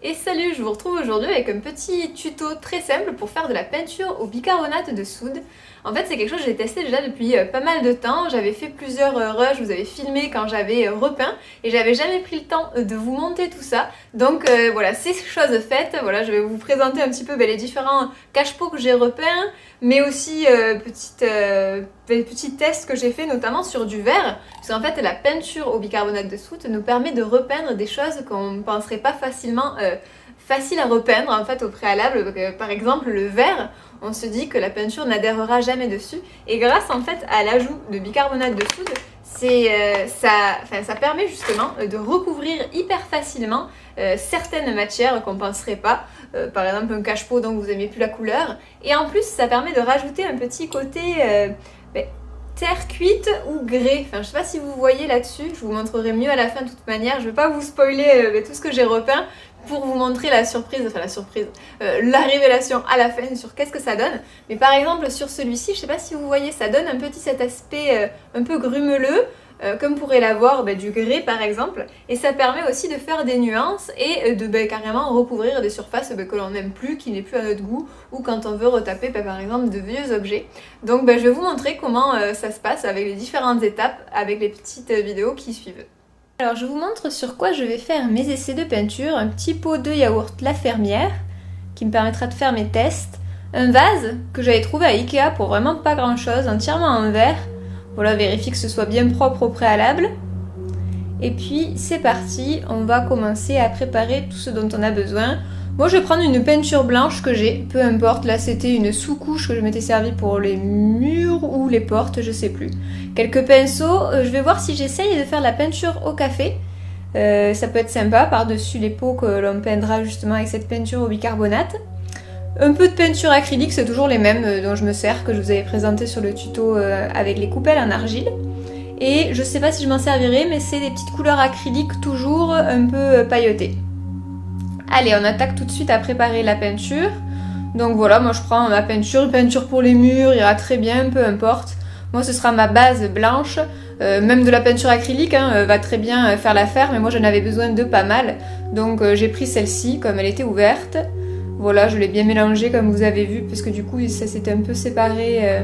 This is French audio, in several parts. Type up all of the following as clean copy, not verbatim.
Et salut, je vous retrouve aujourd'hui avec un petit tuto très simple pour faire de la peinture au bicarbonate de soude. En fait, c'est quelque chose que j'ai testé déjà depuis pas mal de temps. J'avais fait plusieurs rushs, je vous avais filmé quand j'avais repeint et j'avais jamais pris le temps de vous monter tout ça. Donc voilà, c'est chose faite. Voilà, je vais vous présenter un petit peu les différents cache-pots que j'ai repeints, mais aussi petits tests que j'ai fait notamment sur du verre. Parce qu'en fait, la peinture au bicarbonate de soude nous permet de repeindre des choses qu'on ne penserait pas facilement facile à repeindre en fait au préalable. Par exemple, le verre, on se dit que la peinture n'adhérera jamais dessus. Et grâce en fait à l'ajout de bicarbonate de soude, ça permet justement de recouvrir hyper facilement certaines matières qu'on ne penserait pas. Par exemple un cache-pot dont vous n'aimez plus la couleur. Et en plus, ça permet de rajouter un petit côté terre cuite ou grès. Enfin, je sais pas si vous voyez là-dessus, je vous montrerai mieux à la fin de toute manière. Je vais pas vous spoiler tout ce que j'ai repeint pour vous montrer la la révélation à la fin sur qu'est-ce que ça donne. Mais par exemple sur celui-ci, je sais pas si vous voyez, ça donne un petit cet aspect un peu grumeleux. Comme pourrait l'avoir du grès par exemple, et ça permet aussi de faire des nuances et de carrément recouvrir des surfaces que l'on n'aime plus, qui n'est plus à notre goût, ou quand on veut retaper par exemple de vieux objets. Donc je vais vous montrer comment ça se passe avec les différentes étapes, avec les petites vidéos qui suivent. Alors je vous montre sur quoi je vais faire mes essais de peinture, un petit pot de yaourt La Fermière, qui me permettra de faire mes tests, un vase que j'avais trouvé à Ikea pour vraiment pas grand chose, entièrement en verre. Voilà, vérifiez que ce soit bien propre au préalable. Et puis c'est parti, on va commencer à préparer tout ce dont on a besoin. Moi je vais prendre une peinture blanche que j'ai, peu importe, là c'était une sous-couche que je m'étais servi pour les murs ou les portes, je sais plus. Quelques pinceaux, je vais voir si j'essaye de faire de la peinture au café. Ça peut être sympa, par-dessus les pots que l'on peindra justement avec cette peinture au bicarbonate. Un peu de peinture acrylique, c'est toujours les mêmes dont je me sers, que je vous avais présenté sur le tuto avec les coupelles en argile. Et je sais pas si je m'en servirai, mais c'est des petites couleurs acryliques toujours un peu pailletées. Allez, on attaque tout de suite à préparer la peinture. Donc voilà, moi je prends ma peinture, une peinture pour les murs, ira très bien, peu importe. Moi ce sera ma base blanche, même de la peinture acrylique va très bien faire l'affaire, mais moi j'en avais besoin de pas mal. Donc j'ai pris celle-ci, comme elle était ouverte. Voilà, je l'ai bien mélangée comme vous avez vu, parce que du coup ça s'était un peu séparé.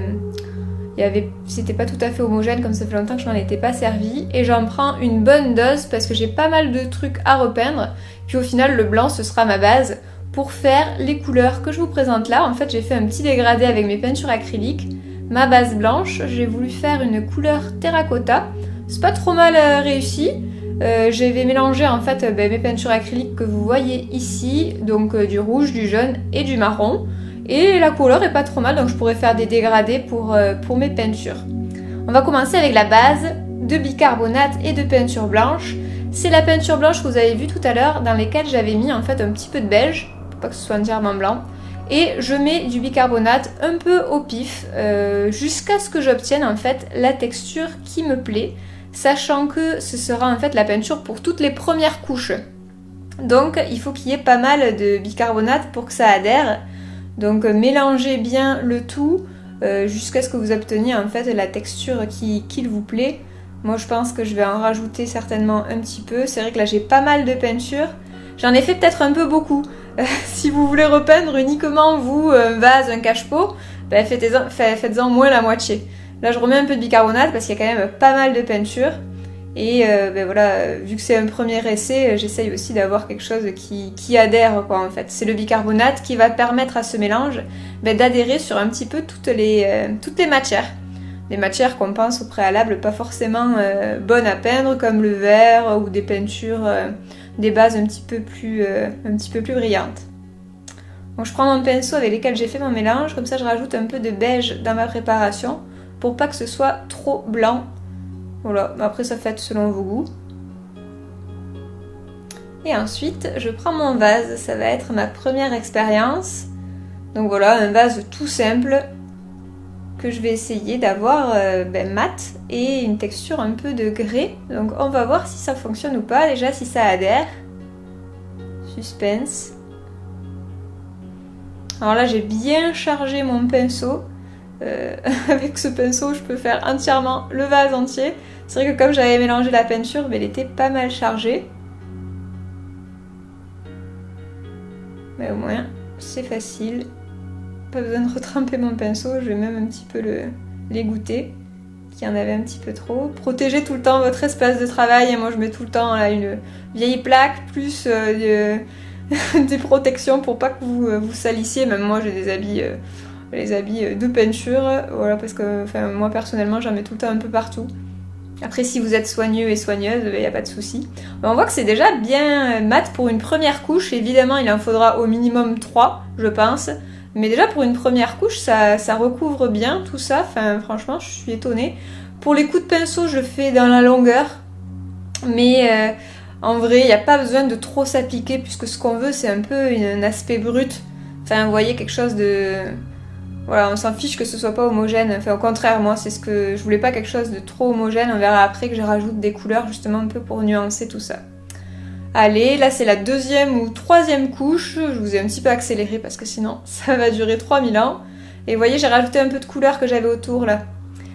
C'était pas tout à fait homogène, comme ça fait longtemps que je m'en étais pas servi. Et j'en prends une bonne dose parce que j'ai pas mal de trucs à repeindre. Puis au final, le blanc, ce sera ma base pour faire les couleurs que je vous présente là. En fait, j'ai fait un petit dégradé avec mes peintures acryliques. Ma base blanche, j'ai voulu faire une couleur terracotta. C'est pas trop mal réussi. J'avais mélangé en fait mes peintures acryliques que vous voyez ici, donc du rouge, du jaune et du marron. Et la couleur est pas trop mal, donc je pourrais faire des dégradés pour mes peintures. On va commencer avec la base de bicarbonate et de peinture blanche. C'est la peinture blanche que vous avez vue tout à l'heure, dans laquelle j'avais mis en fait un petit peu de beige, pour pas que ce soit entièrement blanc. Et je mets du bicarbonate un peu au pif, jusqu'à ce que j'obtienne en fait la texture qui me plaît, sachant que ce sera en fait la peinture pour toutes les premières couches. Donc il faut qu'il y ait pas mal de bicarbonate pour que ça adhère. Donc mélangez bien le tout jusqu'à ce que vous obteniez en fait la texture qu'il vous plaît. Moi je pense que je vais en rajouter certainement un petit peu. C'est vrai que là j'ai pas mal de peinture. J'en ai fait peut-être un peu beaucoup. Si vous voulez repeindre uniquement vous un vase, un cache-pot, faites-en moins la moitié. Là je remets un peu de bicarbonate parce qu'il y a quand même pas mal de peinture. Et voilà, vu que c'est un premier essai, j'essaye aussi d'avoir quelque chose qui adhère quoi en fait. C'est le bicarbonate qui va permettre à ce mélange d'adhérer sur un petit peu toutes les matières. Des matières qu'on pense au préalable pas forcément bonnes à peindre, comme le verre ou des peintures, des bases un petit peu plus brillantes. Donc je prends mon pinceau avec lequel j'ai fait mon mélange, comme ça je rajoute un peu de beige dans ma préparation pour pas que ce soit trop blanc. Voilà, après ça fait selon vos goûts. Et ensuite, je prends mon vase, ça va être ma première expérience. Donc voilà, un vase tout simple que je vais essayer d'avoir mat et une texture un peu de grès. Donc on va voir si ça fonctionne ou pas, déjà si ça adhère. Suspense. Alors là, j'ai bien chargé mon pinceau. Avec ce pinceau, je peux faire entièrement le vase entier. C'est vrai que comme j'avais mélangé la peinture, elle était pas mal chargée. Mais au moins, c'est facile. Pas besoin de retremper mon pinceau, je vais même un petit peu l'égoutter, qu'il y en avait un petit peu trop. Protégez tout le temps votre espace de travail, et moi je mets tout le temps là, une vieille plaque, plus des protections pour pas que vous salissiez. Même moi j'ai des habits, les habits de peinture, voilà, parce que moi personnellement j'en mets tout le temps un peu partout. Après, si vous êtes soigneux et soigneuse, il n'y a pas de souci. On voit que c'est déjà bien mat pour une première couche. Évidemment, il en faudra au minimum 3, je pense. Mais déjà, pour une première couche, ça recouvre bien tout ça. Enfin, franchement, je suis étonnée. Pour les coups de pinceau, je fais dans la longueur. Mais en vrai, il n'y a pas besoin de trop s'appliquer, puisque ce qu'on veut, c'est un peu un aspect brut. Enfin, vous voyez, quelque chose de... Voilà, on s'en fiche que ce soit pas homogène. Enfin, au contraire, moi, c'est ce que je voulais pas, quelque chose de trop homogène. On verra après que je rajoute des couleurs justement un peu pour nuancer tout ça. Allez, là c'est la deuxième ou troisième couche. Je vous ai un petit peu accéléré parce que sinon ça va durer 3000 ans. Et vous voyez, j'ai rajouté un peu de couleur que j'avais autour là.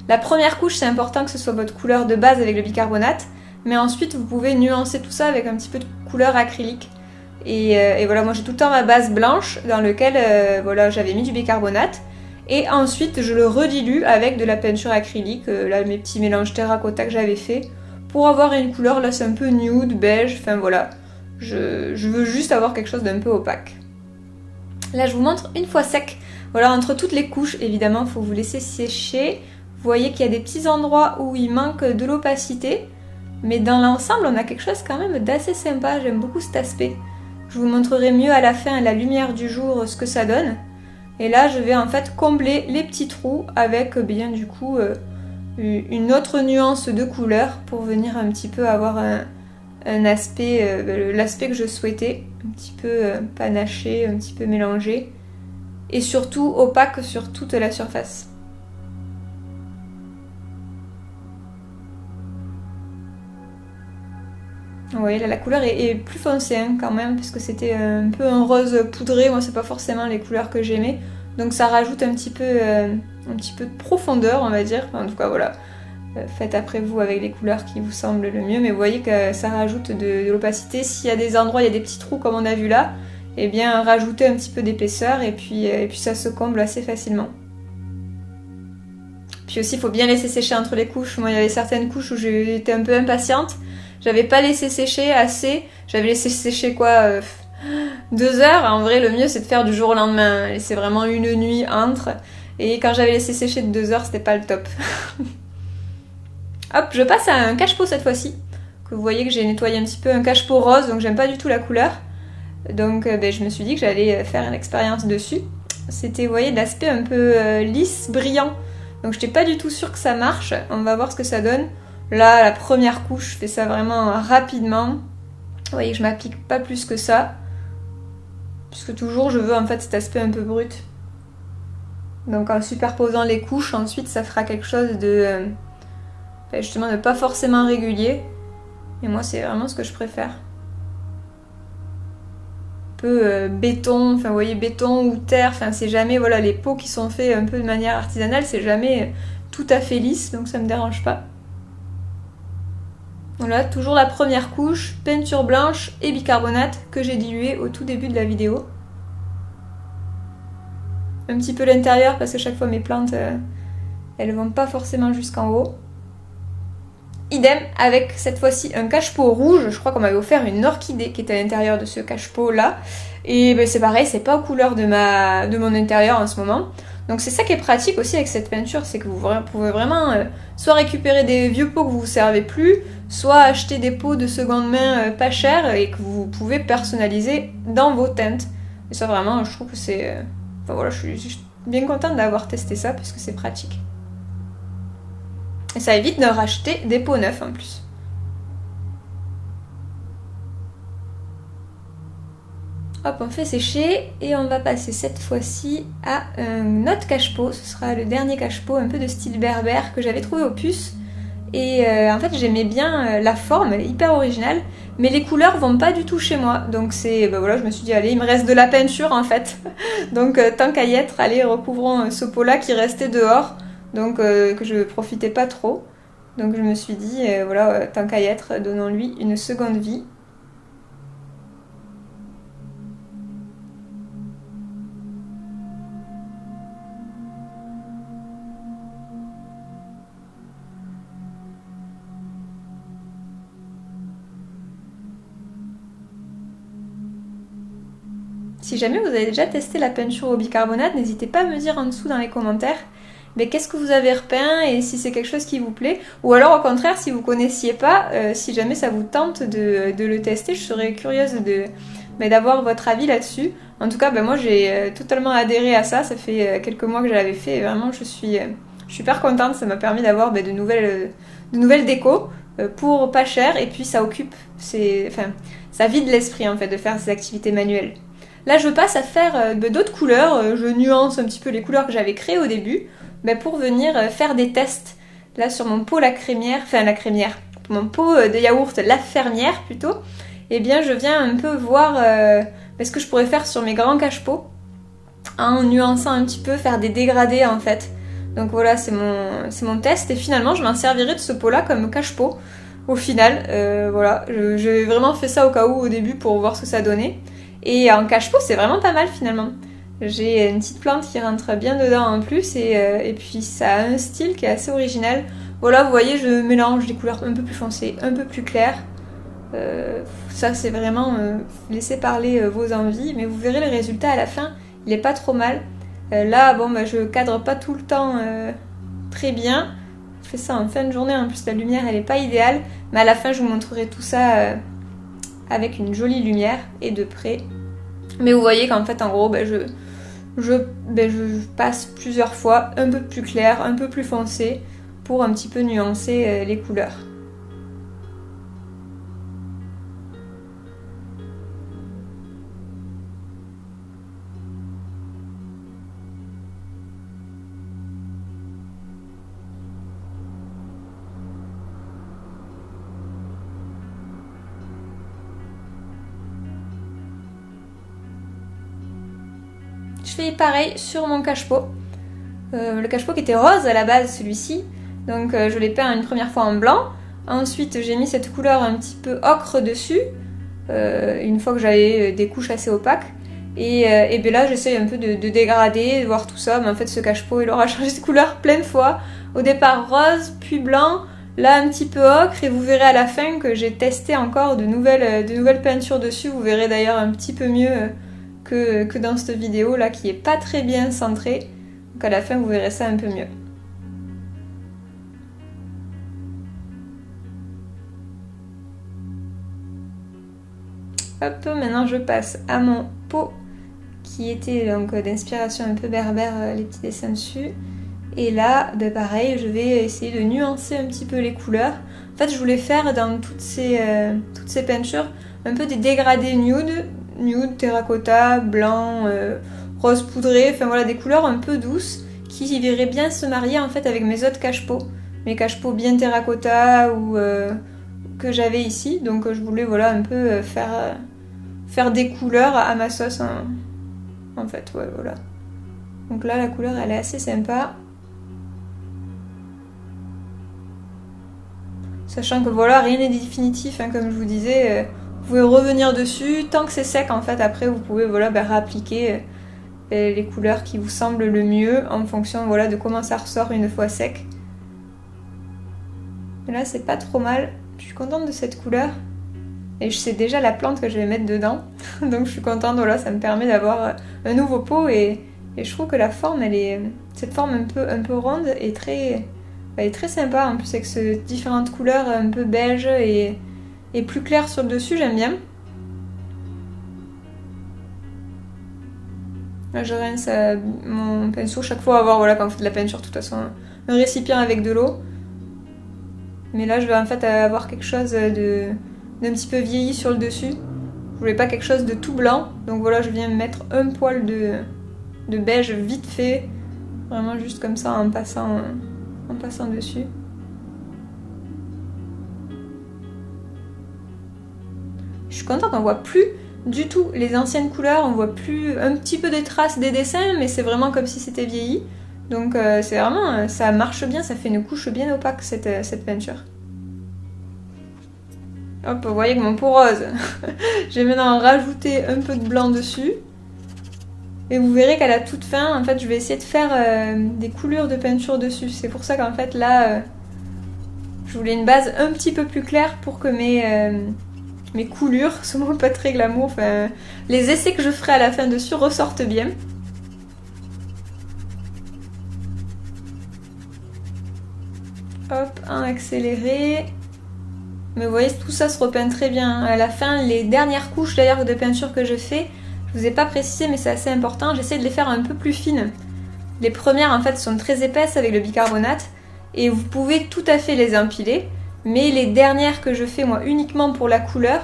La première couche, c'est important que ce soit votre couleur de base avec le bicarbonate. Mais ensuite, vous pouvez nuancer tout ça avec un petit peu de couleur acrylique. Et voilà, moi j'ai tout le temps ma base blanche dans laquelle voilà, j'avais mis du bicarbonate. Et ensuite, je le redilue avec de la peinture acrylique, là mes petits mélanges terracotta que j'avais fait, pour avoir une couleur, là c'est un peu nude, beige, enfin voilà. Je veux juste avoir quelque chose d'un peu opaque. Là, je vous montre une fois sec. Voilà, entre toutes les couches, évidemment, il faut vous laisser sécher. Vous voyez qu'il y a des petits endroits où il manque de l'opacité. Mais dans l'ensemble, on a quelque chose quand même d'assez sympa. J'aime beaucoup cet aspect. Je vous montrerai mieux à la fin, à la lumière du jour, ce que ça donne. Et là, je vais en fait combler les petits trous avec bien du coup une autre nuance de couleur pour venir un petit peu avoir un aspect, l'aspect que je souhaitais, un petit peu panaché, un petit peu mélangé et surtout opaque sur toute la surface. Vous voyez là la couleur est plus foncée hein, quand même parce que c'était un peu un rose poudré, moi c'est pas forcément les couleurs que j'aimais, donc ça rajoute un petit peu de profondeur on va dire, en tout cas voilà, faites après vous avec les couleurs qui vous semblent le mieux, mais vous voyez que ça rajoute de l'opacité. S'il y a des endroits, il y a des petits trous comme on a vu là, et bien rajoutez un petit peu d'épaisseur et puis ça se comble assez facilement. Puis aussi il faut bien laisser sécher entre les couches, moi il y avait certaines couches où j'étais un peu impatiente. J'avais pas laissé sécher assez, j'avais laissé sécher quoi 2 heures. En vrai, le mieux c'est de faire du jour au lendemain, laisser vraiment une nuit entre. Et quand j'avais laissé sécher de 2 heures, c'était pas le top. Hop, je passe à un cache-pot cette fois-ci. Que vous voyez que j'ai nettoyé un petit peu, un cache-pot rose, donc j'aime pas du tout la couleur. Donc je me suis dit que j'allais faire une expérience dessus. C'était, vous voyez, de l'aspect un peu lisse, brillant. Donc j'étais pas du tout sûre que ça marche. On va voir ce que ça donne. Là, la première couche, je fais ça vraiment rapidement. Vous voyez que je m'applique pas plus que ça. Puisque toujours, je veux en fait cet aspect un peu brut. Donc en superposant les couches, ensuite, ça fera quelque chose de... justement, de pas forcément régulier. Et moi, c'est vraiment ce que je préfère. Un peu béton, enfin, vous voyez, béton ou terre. Enfin, c'est jamais, voilà, les pots qui sont faits un peu de manière artisanale, c'est jamais tout à fait lisse, donc ça me dérange pas. Voilà, toujours la première couche, peinture blanche et bicarbonate que j'ai dilué au tout début de la vidéo. Un petit peu l'intérieur parce que chaque fois mes plantes, elles vont pas forcément jusqu'en haut. Idem avec cette fois-ci un cache-pot rouge, je crois qu'on m'avait offert une orchidée qui était à l'intérieur de ce cache-pot là. Et ben, c'est pareil, c'est pas aux couleurs de mon intérieur en ce moment. Donc c'est ça qui est pratique aussi avec cette peinture, c'est que vous pouvez vraiment soit récupérer des vieux pots que vous ne servez plus, soit acheter des pots de seconde main pas chers et que vous pouvez personnaliser dans vos teintes. Et ça vraiment, je trouve que c'est... Enfin voilà, je suis bien contente d'avoir testé ça parce que c'est pratique. Et ça évite de racheter des pots neufs en plus. Hop, on fait sécher et on va passer cette fois-ci à un autre cache-pot. Ce sera le dernier cache-pot un peu de style berbère que j'avais trouvé au puces. Et en fait j'aimais bien la forme, elle est hyper originale, mais les couleurs vont pas du tout chez moi. Donc c'est, ben voilà, je me suis dit allez, il me reste de la peinture en fait. Donc tant qu'à y être, allez, recouvrons ce pot-là qui restait dehors, donc que je profitais pas trop. Donc je me suis dit, voilà, tant qu'à y être, donnons-lui une seconde vie. Si jamais vous avez déjà testé la peinture au bicarbonate, n'hésitez pas à me dire en dessous dans les commentaires qu'est-ce que vous avez repeint et si c'est quelque chose qui vous plaît. Ou alors au contraire, si vous ne connaissiez pas, si jamais ça vous tente de le tester, je serais curieuse d'avoir votre avis là-dessus. En tout cas, moi j'ai totalement adhéré à ça. Ça fait quelques mois que je l'avais fait et vraiment je suis super contente. Ça m'a permis d'avoir de nouvelles décos pour pas cher et puis ça occupe, ça vide l'esprit en fait de faire ces activités manuelles. Là je passe à faire d'autres couleurs, je nuance un petit peu les couleurs que j'avais créées au début pour venir faire des tests. Là sur mon pot mon pot de yaourt la fermière plutôt, et bien je viens un peu voir ce que je pourrais faire sur mes grands cache-pots en nuançant un petit peu, faire des dégradés en fait. Donc voilà, c'est mon test et finalement je m'en servirai de ce pot là comme cache-pot au final. Voilà, j'ai vraiment fait ça au cas où au début pour voir ce que ça donnait. Et en cache-pot c'est vraiment pas mal finalement. J'ai une petite plante qui rentre bien dedans en plus et puis ça a un style qui est assez original. Voilà, vous voyez, je mélange des couleurs un peu plus foncées, un peu plus claires. Ça c'est vraiment laisser parler vos envies, mais vous verrez le résultat à la fin, il est pas trop mal. Là, je cadre pas tout le temps très bien. Je fais ça en fin de journée, en plus la lumière elle est pas idéale, mais à la fin je vous montrerai tout ça avec une jolie lumière et de près. Mais vous voyez qu'en fait en gros je passe plusieurs fois un peu plus clair, un peu plus foncé pour un petit peu nuancer les couleurs. Je fais pareil sur mon cache-pot. Le cache-pot qui était rose à la base, celui-ci. Donc je l'ai peint une première fois en blanc. Ensuite j'ai mis cette couleur un petit peu ocre dessus. Une fois que j'avais des couches assez opaques. Et bien là j'essaye un peu de dégrader, de voir tout ça. Mais en fait ce cache-pot il aura changé de couleur plein de fois. Au départ rose, puis blanc. Là un petit peu ocre. Et vous verrez à la fin que j'ai testé encore de nouvelles peintures dessus. Vous verrez d'ailleurs un petit peu mieux que dans cette vidéo là qui est pas très bien centrée. Donc à la fin vous verrez ça un peu mieux. Hop, maintenant je passe à mon pot qui était donc d'inspiration un peu berbère, les petits dessins dessus. Et là, pareil, je vais essayer de nuancer un petit peu les couleurs. En fait, je voulais faire dans toutes ces peintures un peu des dégradés nude, terracotta, blanc, rose poudré, enfin voilà, des couleurs un peu douces qui iraient bien se marier en fait avec mes autres cache-pots. Mes cache-pots bien terracotta ou que j'avais ici. Donc je voulais voilà un peu faire des couleurs à ma sauce en fait, ouais voilà. Donc là la couleur elle est assez sympa. Sachant que voilà, rien n'est définitif, hein, comme je vous disais, vous pouvez revenir dessus, tant que c'est sec en fait, après vous pouvez voilà, réappliquer les couleurs qui vous semblent le mieux en fonction voilà, de comment ça ressort une fois sec. Et là c'est pas trop mal, je suis contente de cette couleur. Et je sais déjà la plante que je vais mettre dedans, donc je suis contente, voilà, ça me permet d'avoir un nouveau pot et je trouve que la forme, cette forme un peu ronde est très sympa, en plus avec ces différentes couleurs un peu beige et plus claires sur le dessus, j'aime bien. Là je rince mon pinceau chaque fois, avoir voilà, quand on fait de la peinture, de toute façon, un récipient avec de l'eau. Mais là je vais en fait avoir quelque chose d'un petit peu vieilli sur le dessus. Je voulais pas quelque chose de tout blanc, donc voilà, je viens mettre un poil de beige vite fait, vraiment juste comme ça en passant dessus. Je suis contente, on voit plus du tout les anciennes couleurs, on voit plus un petit peu des traces des dessins, mais c'est vraiment comme si c'était vieilli. Donc c'est vraiment, ça marche bien, ça fait une couche bien opaque cette peinture. Hop, vous voyez que mon pot rose, j'ai maintenant rajouté un peu de blanc dessus. Et vous verrez qu'à la toute fin, en fait, je vais essayer de faire des coulures de peinture dessus. C'est pour ça qu'en fait, là, je voulais une base un petit peu plus claire pour que mes mes coulures, ce mot pas très glamour, enfin les essais que je ferai à la fin dessus ressortent bien. Hop, un accéléré. Mais vous voyez, tout ça se repeint très bien. À la fin, les dernières couches d'ailleurs de peinture que je fais, je vous ai pas précisé mais c'est assez important, j'essaie de les faire un peu plus fines. Les premières en fait sont très épaisses avec le bicarbonate et vous pouvez tout à fait les empiler. Mais les dernières que je fais moi uniquement pour la couleur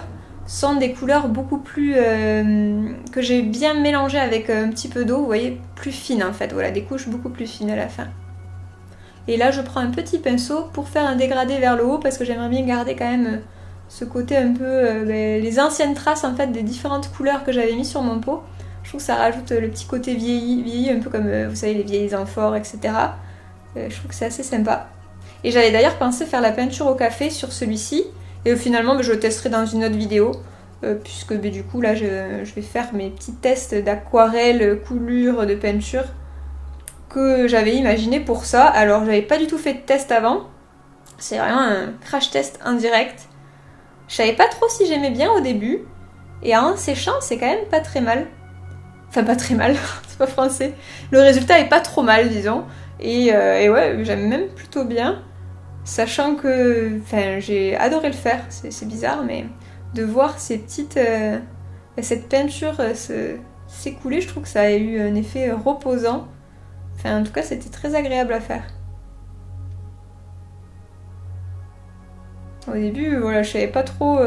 sont des couleurs beaucoup plus... que j'ai bien mélangées avec un petit peu d'eau, vous voyez, plus fines en fait. Voilà, des couches beaucoup plus fines à la fin. Et là, je prends un petit pinceau pour faire un dégradé vers le haut parce que j'aimerais bien garder quand même ce côté un peu... les anciennes traces en fait des différentes couleurs que j'avais mis sur mon pot. Je trouve que ça rajoute le petit côté vieilli un peu comme, vous savez, les vieilles amphores, etc. Je trouve que c'est assez sympa. Et j'avais d'ailleurs pensé faire la peinture au café sur celui-ci. Et finalement, je le testerai dans une autre vidéo. Puisque du coup, là, je vais faire mes petits tests d'aquarelle, coulure, de peinture que j'avais imaginé pour ça. Alors j'avais pas du tout fait de test avant, c'est vraiment un crash test indirect. Je savais pas trop si j'aimais bien au début, et en séchant c'est quand même pas très mal. Enfin pas très mal, c'est pas français. Le résultat est pas trop mal disons, et ouais j'aime même plutôt bien, sachant que j'ai adoré le faire, c'est bizarre mais de voir ces petites... cette peinture s'écouler, je trouve que ça a eu un effet reposant. Enfin, en tout cas, c'était très agréable à faire. Au début, voilà, je savais pas trop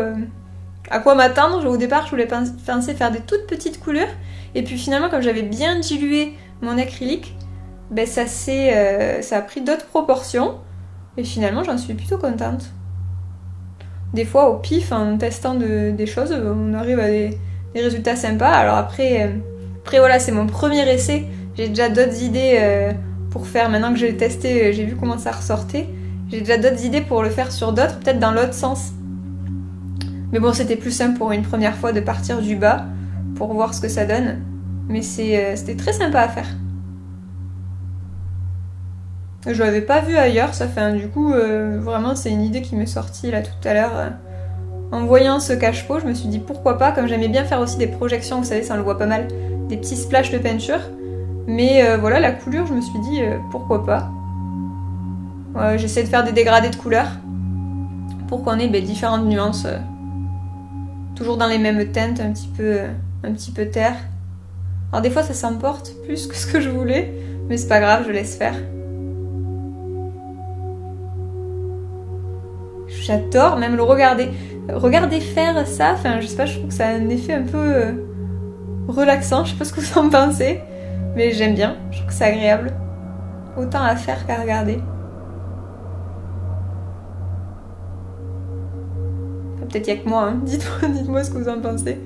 à quoi m'attendre. Au départ, je voulais penser faire des toutes petites couleurs. Et puis finalement, comme j'avais bien dilué mon acrylique, ben ça a pris d'autres proportions. Et finalement, j'en suis plutôt contente. Des fois, au pif, en testant des choses, on arrive à des résultats sympas. Alors après voilà, c'est mon premier essai. J'ai déjà d'autres idées pour faire, maintenant que j'ai testé, j'ai vu comment ça ressortait. J'ai déjà d'autres idées pour le faire sur d'autres, peut-être dans l'autre sens. Mais bon, c'était plus simple pour une première fois de partir du bas pour voir ce que ça donne. Mais c'était très sympa à faire. Je l'avais pas vu ailleurs, ça fait du coup, vraiment c'est une idée qui m'est sortie là tout à l'heure. En voyant ce cache-pot, je me suis dit pourquoi pas, comme j'aimais bien faire aussi des projections, vous savez, ça on le voit pas mal, des petits splashes de peinture. Mais voilà, la coulure, je me suis dit pourquoi pas. J'essaie de faire des dégradés de couleurs pour qu'on ait différentes nuances. Toujours dans les mêmes teintes, un petit peu terre. Alors des fois ça s'emporte plus que ce que je voulais, mais c'est pas grave, je laisse faire. J'adore même le regarder. Regarder faire ça, enfin je sais pas, je trouve que ça a un effet un peu relaxant, je sais pas ce que vous en pensez. Mais j'aime bien, je trouve que c'est agréable. Autant à faire qu'à regarder. Enfin, peut-être qu'il n'y a que moi, hein. Dites-moi ce que vous en pensez.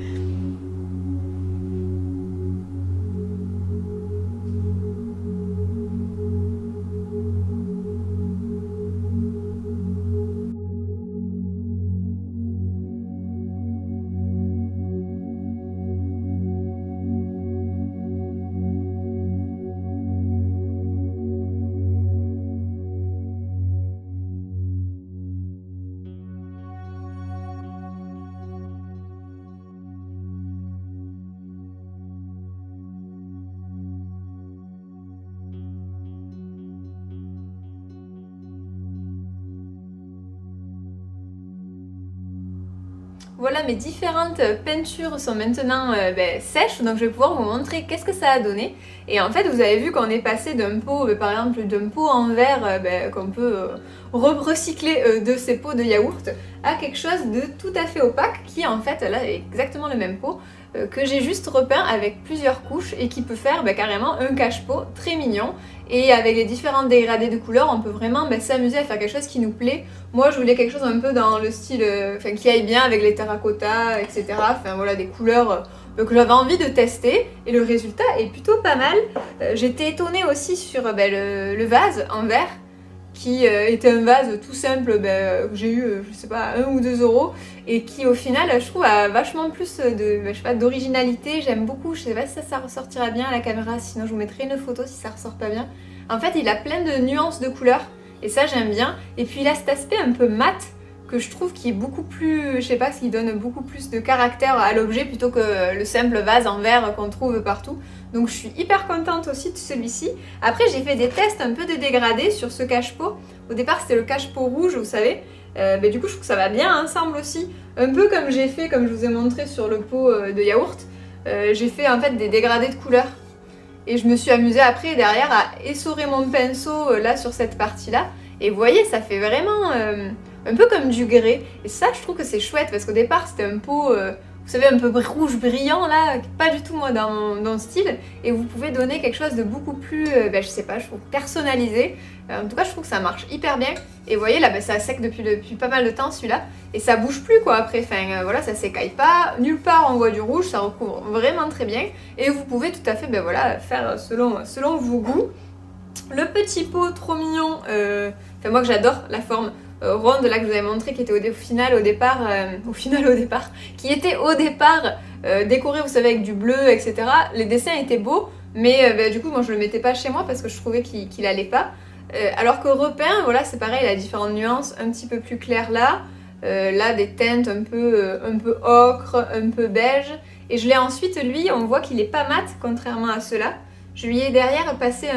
Voilà, mes différentes peintures sont maintenant sèches, donc je vais pouvoir vous montrer qu'est-ce que ça a donné. Et en fait, vous avez vu qu'on est passé d'un pot, par exemple, d'un pot en verre qu'on peut recycler de ces pots de yaourt à quelque chose de tout à fait opaque qui en fait là est exactement le même pot que j'ai juste repeint avec plusieurs couches et qui peut faire carrément un cache-pot très mignon. Et avec les différents dégradés de couleurs, on peut vraiment s'amuser à faire quelque chose qui nous plaît. Moi, je voulais quelque chose un peu dans le style, qui aille bien avec les terracotta, etc. Enfin voilà, des couleurs que j'avais envie de tester. Et le résultat est plutôt pas mal. J'étais étonnée aussi sur le vase en verre, qui était un vase tout simple que j'ai eu, je sais pas, 1 ou 2 euros, et qui au final, je trouve, a vachement plus d'originalité. J'aime beaucoup, je sais pas si ça ressortira bien à la caméra, sinon je vous mettrai une photo si ça ressort pas bien. En fait, il a plein de nuances de couleurs, et ça j'aime bien. Et puis il a cet aspect un peu mat, que je trouve qui est beaucoup plus, je sais pas, qui donne beaucoup plus de caractère à l'objet plutôt que le simple vase en verre qu'on trouve partout. Donc je suis hyper contente aussi de celui-ci. Après j'ai fait des tests un peu de dégradé sur ce cache-pot. Au départ c'était le cache-pot rouge, vous savez. Du coup je trouve que ça va bien ensemble aussi. Un peu comme j'ai fait, comme je vous ai montré sur le pot de yaourt. J'ai fait en fait des dégradés de couleurs. Et je me suis amusée après derrière à essorer mon pinceau là sur cette partie-là. Et vous voyez, ça fait vraiment un peu comme du grès. Et ça, je trouve que c'est chouette parce qu'au départ, c'était un pot, vous savez, un peu rouge brillant là, pas du tout moi dans mon style. Et vous pouvez donner quelque chose de beaucoup plus, je sais pas, je trouve personnalisé. En tout cas, je trouve que ça marche hyper bien. Et vous voyez, là, ça sec depuis pas mal de temps celui-là. Et ça bouge plus quoi après. Enfin, voilà, ça s'écaille pas. Nulle part on voit du rouge, ça recouvre vraiment très bien. Et vous pouvez tout à fait, faire selon vos goûts. Le petit pot trop mignon, moi que j'adore la forme ronde là que je vous avais montré qui était au départ, qui était au départ décoré, vous savez, avec du bleu, etc. Les dessins étaient beaux, mais du coup moi je le mettais pas chez moi parce que je trouvais qu'il allait pas. Alors que repeint, voilà, c'est pareil, il a différentes nuances un petit peu plus claires là. Là des teintes un peu ocre, un peu beige. Et je l'ai ensuite, lui, on voit qu'il est pas mat contrairement à ceux-là. Je lui ai derrière passé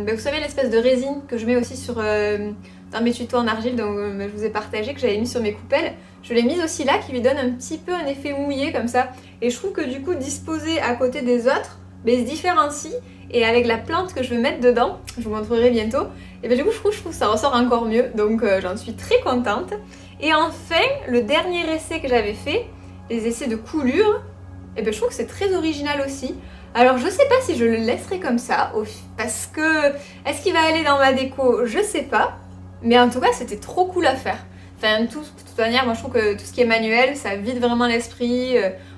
vous savez l'espèce de résine que je mets aussi sur, dans mes tutos en argile, donc je vous ai partagé, que j'avais mis sur mes coupelles. Je l'ai mise aussi là, qui lui donne un petit peu un effet mouillé comme ça. Et je trouve que du coup, disposé à côté des autres, il se différencie. Et avec la plante que je veux mettre dedans, je vous montrerai bientôt, et du coup je trouve que ça ressort encore mieux. Donc j'en suis très contente. Et enfin, le dernier essai que j'avais fait, les essais de coulure, je trouve que c'est très original aussi. Alors je sais pas si je le laisserai comme ça, parce que est-ce qu'il va aller dans ma déco? Je sais pas, mais en tout cas c'était trop cool à faire. Enfin de toute manière, moi je trouve que tout ce qui est manuel, ça vide vraiment l'esprit.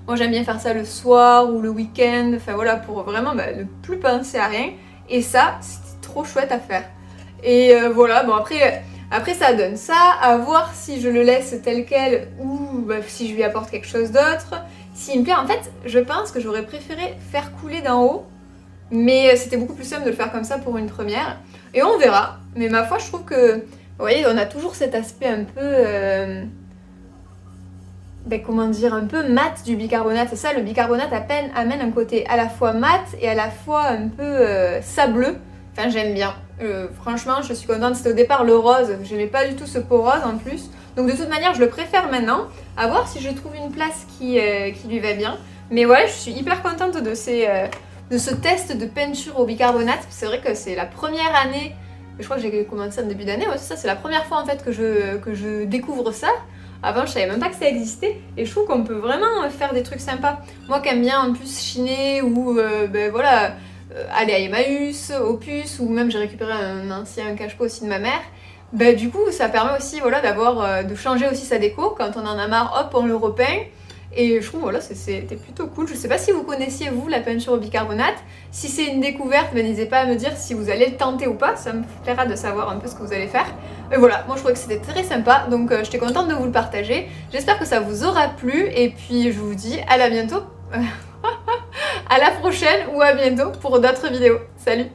Moi j'aime bien faire ça le soir ou le week-end, enfin voilà, pour vraiment ne plus penser à rien. Et ça, c'était trop chouette à faire. Et voilà, bon après ça donne ça, à voir si je le laisse tel quel ou si je lui apporte quelque chose d'autre. S'il me plaît, en fait, je pense que j'aurais préféré faire couler d'en haut, mais c'était beaucoup plus simple de le faire comme ça pour une première. Et on verra, mais ma foi, je trouve que, vous voyez, on a toujours cet aspect un peu, un peu mat du bicarbonate. C'est ça, le bicarbonate amène un côté à la fois mat et à la fois un peu sableux. Enfin, j'aime bien. Franchement, je suis contente. C'était au départ le rose. Je n'aimais pas du tout ce pot rose en plus. Donc de toute manière, je le préfère maintenant. À voir si je trouve une place qui lui va bien. Mais ouais, je suis hyper contente de ce test de peinture au bicarbonate. C'est vrai que c'est la première année. Je crois que j'ai commencé en début d'année. Ouais, c'est ça. C'est la première fois en fait que je découvre ça. Avant, je savais même pas que ça existait. Et je trouve qu'on peut vraiment faire des trucs sympas. Moi qui aime bien en plus chiner ou aller à Emmaüs, Opus, ou même j'ai récupéré un ancien cache-pot aussi de ma mère. Du coup, ça permet aussi de changer aussi sa déco. Quand on en a marre, hop, on le repeint. Et je trouve c'était plutôt cool. Je sais pas si vous connaissiez vous la peinture au bicarbonate. Si c'est une découverte, n'hésitez pas à me dire si vous allez le tenter ou pas. Ça me plaira de savoir un peu ce que vous allez faire. Et voilà, moi je trouvais que c'était très sympa. Donc j'étais contente de vous le partager. J'espère que ça vous aura plu. Et puis je vous dis à la bientôt. À la prochaine ou à bientôt pour d'autres vidéos. Salut!